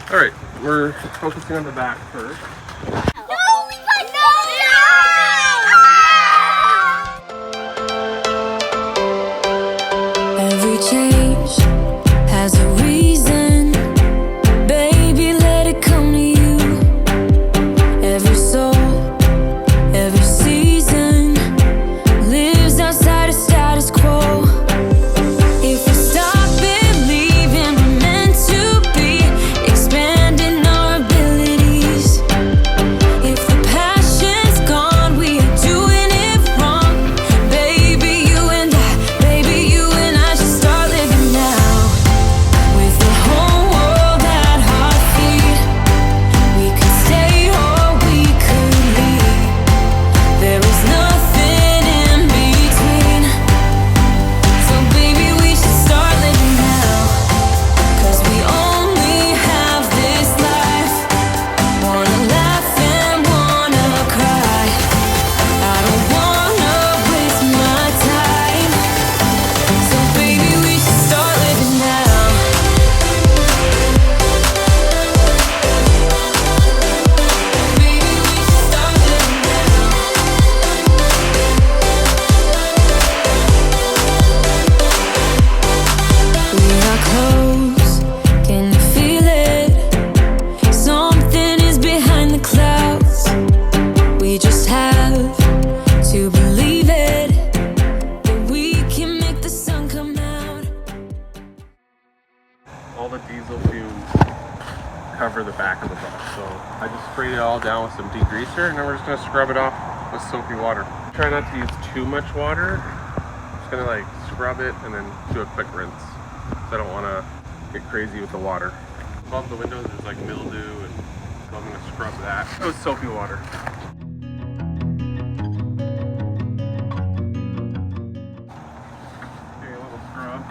All right, we're focusing on the back first. Every change has a reason, baby, let it come to you. Every soul, every season lives outside of status quo. If we stop believing we're meant to be, expanding our abilities. If the passion's gone, we are doing it wrong. Baby, you and I should start living now. With the whole world at our feet, we could stay or we could leave. There is nothing in between. So baby, we should start living now. 'Cause we only have this life. Wanna laugh and wanna cry. I don't wanna waste my time. So baby, we should start living now. Baby, we should start living now. We are close, can you feel it? Something is behind the clouds. We just have to believe it, that we can make the sun come out. All the diesel fumes cover the back of the bus, so I just sprayed it all down with some degreaser, and then we're just gonna scrub it off with soapy water. Try not to use too much water. Just gonna like scrub it and then do a quick rinse. So I don't want to get crazy with the water. Above the windows there's like mildew, and so I'm gonna scrub that with soapy water. Okay, a little scrub.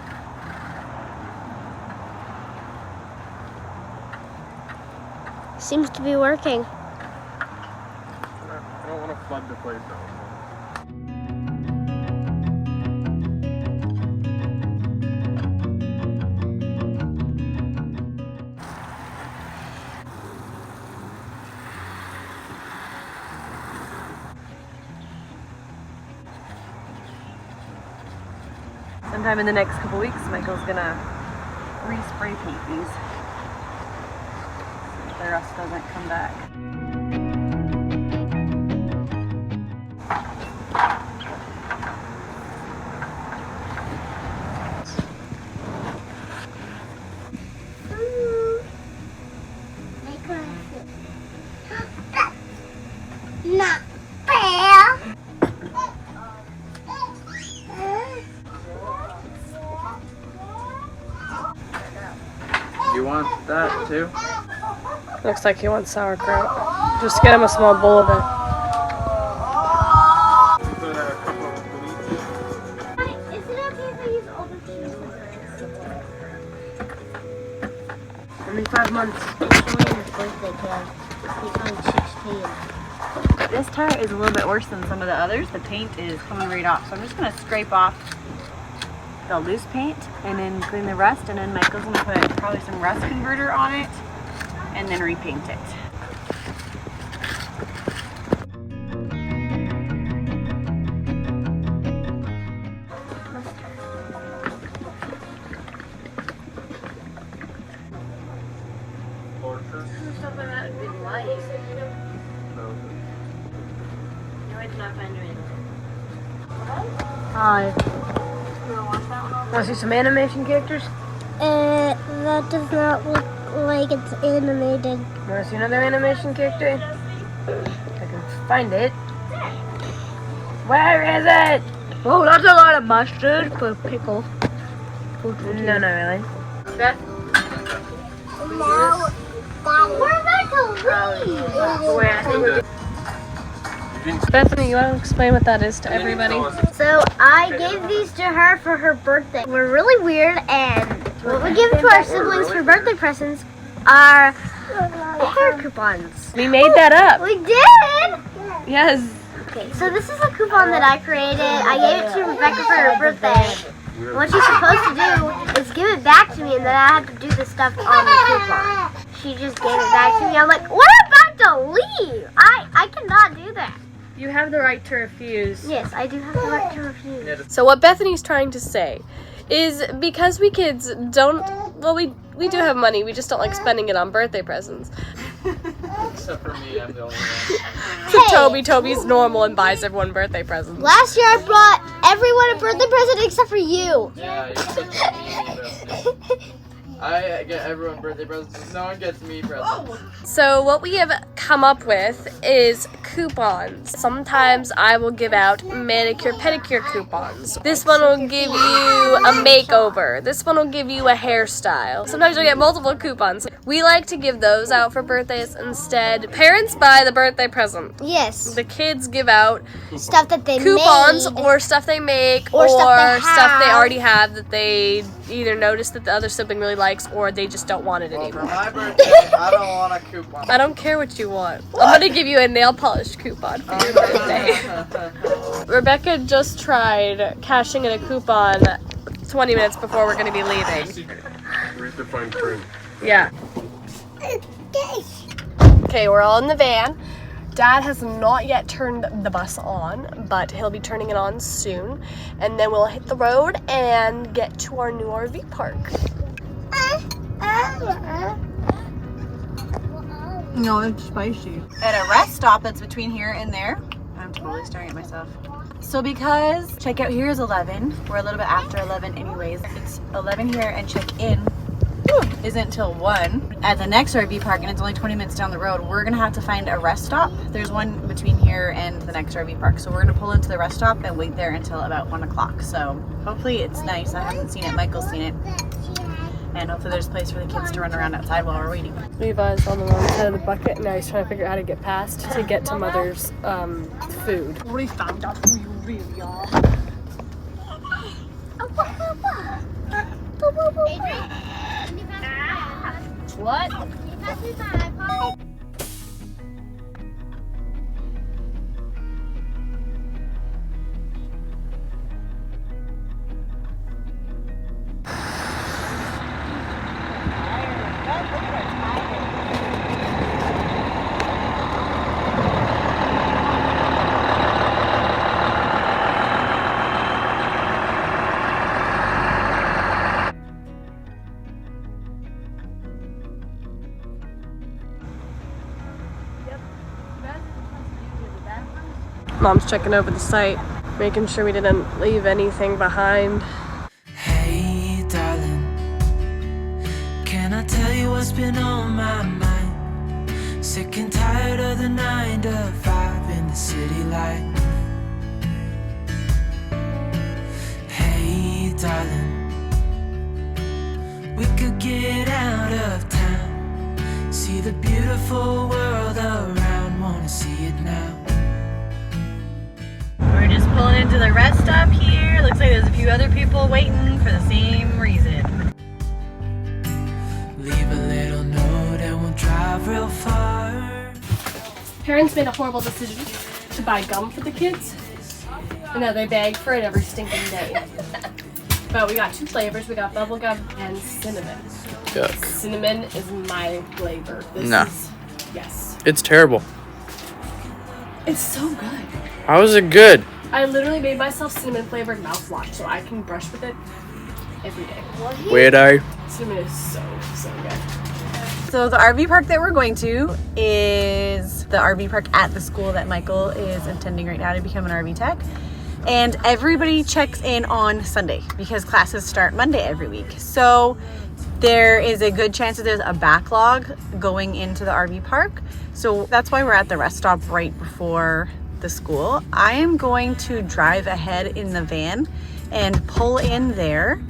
Seems to be working. I don't want to flood the place though. Sometime in the next couple weeks, Michael's gonna re-spray paint these. So the rust doesn't come back. Not fair. You want that too? Looks like he wants sauerkraut. Just get him a small bowl of it. Put a couple of leaves. Is it okay if I use all the cheese? Only 5 months. It's only his birthday today. He's only 16. This tire is a little bit worse than some of the others. The paint is coming right off. So I'm just gonna scrape off the loose paint and then clean the rust, and then Michael's gonna put probably some rust converter on it and then repaint it. Something that would be light. No, it's not fine doing. Hi. Want to see some animation characters? That does not look like it's animated. You want to see another animation character? I can find it. Where is it? Oh, that's a lot of mustard for pickle. No, not really. Beth? Now, we're about to leave. Bethany, you want to explain what that is to everybody? So I gave these to her for her birthday. We're really weird, and what we give to our siblings for birthday presents are hair coupons. We made that up. We did! Yes. Okay, so this is a coupon that I created. I gave it to Rebecca for her birthday. What she's supposed to do is give it back to me, and then I have to do the stuff on the coupon. She just gave it back to me. I'm like, what about to leave? I cannot do that. You have the right to refuse. Yes, I do have the right to refuse. So what Bethany's trying to say is because we kids don't, well, we do have money, we just don't like spending it on birthday presents. Except for me, I'm the only one. So Toby's normal and buys everyone birthday presents. Last year I brought everyone a birthday present except for you. Yeah, I get everyone birthday presents. No one gets me presents. So what we have come up with is coupons. Sometimes I will give out manicure pedicure coupons. This one will give you a makeover. This one will give you a hairstyle. Sometimes you'll get multiple coupons. We like to give those out for birthdays instead. Parents buy the birthday present. Yes. The kids give out Stuff that they coupons made. or stuff they make Or or stuff they have. already have that they either notice that the other sibling really likes or they just don't want it Well, for anymore. my birthday, I don't want a coupon. I don't care what you want. I'm gonna give you a nail polish coupon for your birthday. Rebecca just tried cashing in a coupon 20 minutes before we're gonna be leaving. Read the fine print. Yeah. Okay, we're all in the van. Dad has not yet turned the bus on, but he'll be turning it on soon. And then we'll hit the road and get to our new RV park. No, it's spicy. At a rest stop that's between here and there. I'm totally staring at myself. So because checkout here is 11, we're a little bit after 11 anyways. It's 11 here and check-in isn't until 1 at the next RV park, and it's only 20 minutes down the road. We're gonna have to find a rest stop. There's one between here and the next RV park, so we're gonna pull into the rest stop and wait there until about 1 o'clock. So hopefully it's nice. I haven't seen it. Michael's seen it, and hopefully there's a place for the kids to run around outside while we're waiting. Levi's on the wrong side of the bucket, and now he's trying to figure out how to get past to get to Mother's food. We found out who you really are. What? Mom's checking over the site, making sure we didn't leave anything behind. Hey darling, can I tell you what's been on my mind? Sick and tired of the 9 to 5 in the city life. Hey darling, we could get out of town, see the beautiful world around, wanna see it now. We're just pulling into the rest stop here. Looks like there's a few other people waiting for the same reason. Leave a little note and we'll drive real far. Parents made a horrible decision to buy gum for the kids. And now they beg for it every stinking day. But we got 2 flavors. We got bubblegum and cinnamon. Yuck. Cinnamon is my flavor. This Nah. is, yes. It's terrible. It's so good. How is it good? I literally made myself cinnamon flavored mouthwash so I can brush with it every day. Weirdo. Cinnamon is so good. So the RV park that we're going to is the RV park at the school that Michael is intending right now to become an RV tech. And everybody checks in on Sunday because classes start Monday every week. So there is a good chance that there's a backlog going into the RV park. So that's why we're at the rest stop right before the school. I am going to drive ahead in the van and pull in there,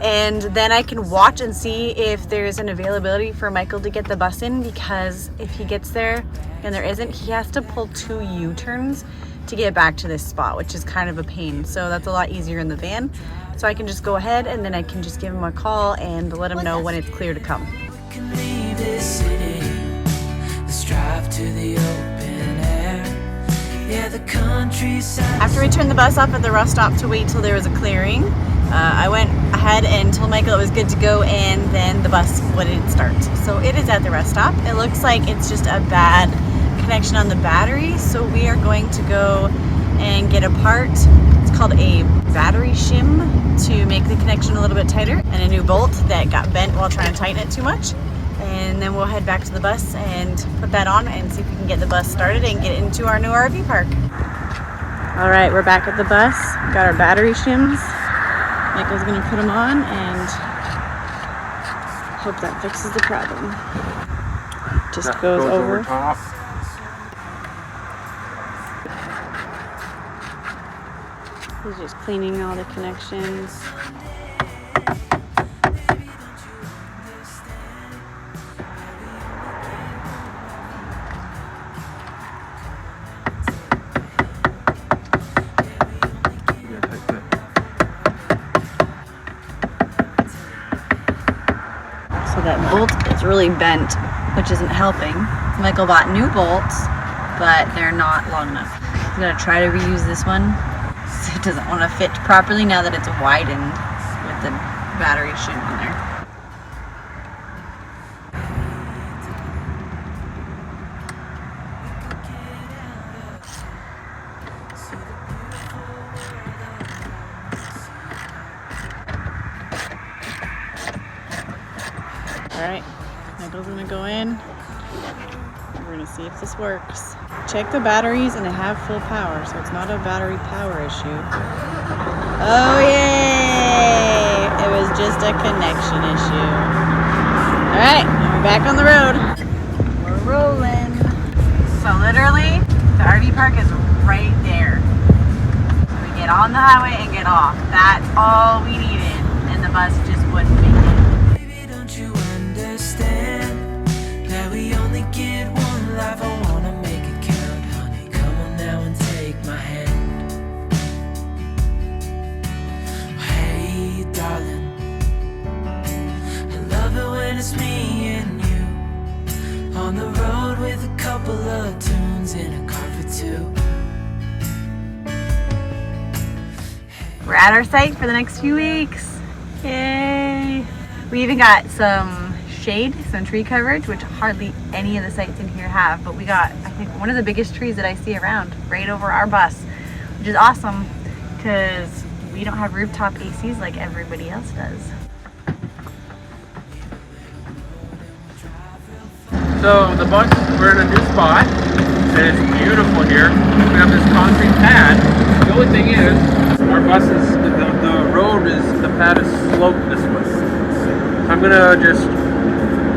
and then I can watch and see if there's an availability for Michael to get the bus in, because if he gets there and there isn't, he has to pull 2 U-turns to get back to this spot, which is kind of a pain. So that's a lot easier in the van. So I can just go ahead and then I can just give him a call and let him know when it's clear to come. We can leave this city. Let's drive to the open air. Yeah, the countryside. After we turned the bus off at the rest stop to wait till there was a clearing, I went ahead and told Michael it was good to go, and then the bus wouldn't start. So it is at the rest stop. It looks like it's just a bad connection on the battery, so we are going to go and get a part. It's called a battery shim to make the connection a little bit tighter, and a new bolt that got bent while trying to tighten it too much. And then we'll head back to the bus and put that on and see if we can get the bus started and get into our new RV park. All right, we're back at the bus. Got our battery shims. Michael's gonna put them on and hope that fixes the problem. Just That goes over. top. He's just cleaning all the connections. So that bolt is really bent, which isn't helping. Michael bought new bolts, but they're not long enough. He's gonna try to reuse this one. It doesn't want to fit properly now that it's widened with the battery shim in there. Alright, Michael's gonna go in. We're gonna see if this works. Check the batteries and they have full power, so it's not a battery power issue. Oh yay! It was just a connection issue. Alright, we're back on the road. We're rolling. So literally, the RV park is right there. So we get on the highway and get off. That's all we needed, and the bus just wouldn't make it. Baby, don't you understand that we only get one life? I wanna make it count, honey. Come on now and take my hand. Hey, darling, I love it when it's me and you on the road with a couple of tunes in a car for two. We're at our site for the next few weeks. Yay! We even got some shade, some tree coverage, which hardly any of the sites in here have, but we got, I think, one of the biggest trees that I see around right over our bus, which is awesome because we don't have rooftop ACs like everybody else does. So the bus, we're in a new spot, and it's beautiful here. We have this concrete pad. The only thing is, our bus is, the road is, the pad is sloped this way. So I'm gonna just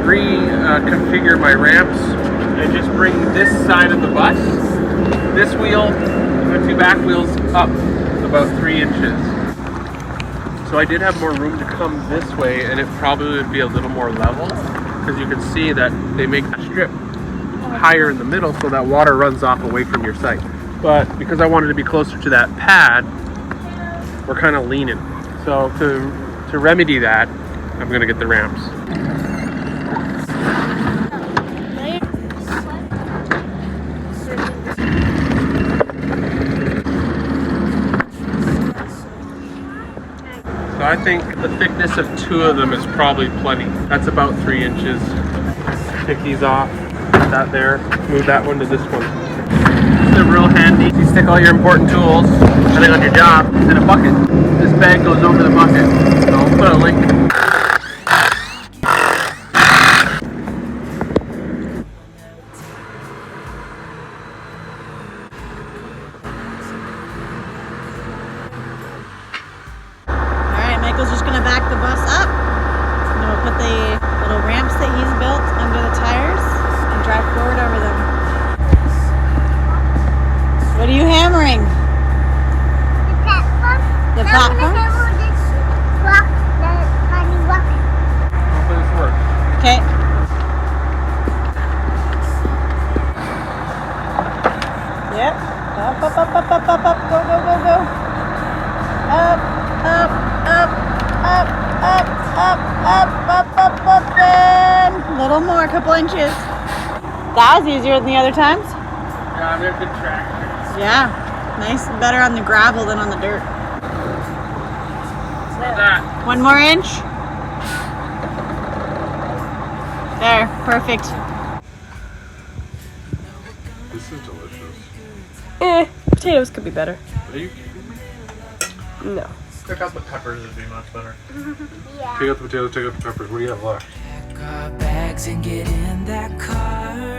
reconfigure my ramps and just bring this side of the bus, this wheel, the two back wheels up about 3 inches. So I did have more room to come this way, and it probably would be a little more level, because you can see that they make a strip higher in the middle so that water runs off away from your site. But because I wanted to be closer to that pad, we're kind of leaning. So to remedy that, I'm gonna get the ramps. So I think the thickness of 2 of them is probably plenty. That's about 3 inches. Take these off, put that there, move that one to this one. It's real handy. You stick all your important tools, depending on your job, in a bucket. This bag goes over the bucket. So I'll put a link. Michael's just gonna back the bus up, and then we'll put the little ramps that he's built under the tires and drive forward over them. What are you hammering? The platform? Hopefully this works. Okay. Yep. Up, up, up, up, up, up, up. Go, go, go, go. Up, up, up, up, up, up, up, up, up, up, and a little more, a couple inches. That was easier than the other times. Yeah, we have good traction. Yeah, nice, better on the gravel than on the dirt. 1 more inch. There, perfect. This is delicious. Potatoes could be better. Are you kidding me? No. Pick out the peppers would be much better. Yeah. Take out the potatoes, take out the peppers. What do you have left? Pack our bags and get in that car.